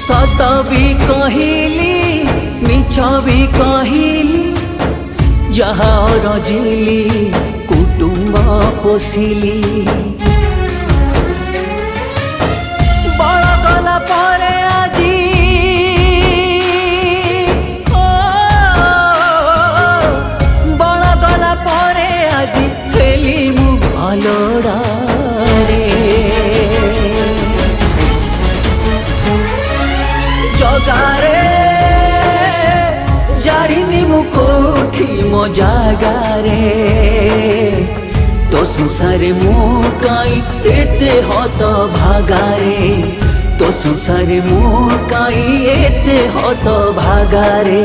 सत भी कहली मिछ भी कहली जहा रजिली कुटुंब पोषिली बड़ गला परे आजी बड़ गला परे आजी हेली मु भलड़ा जगारे जाड़िनी मु कोठी मो जागारे तो संसारे मु काई एते हत भागारे तो संसारे मु काई एते हत भागारे।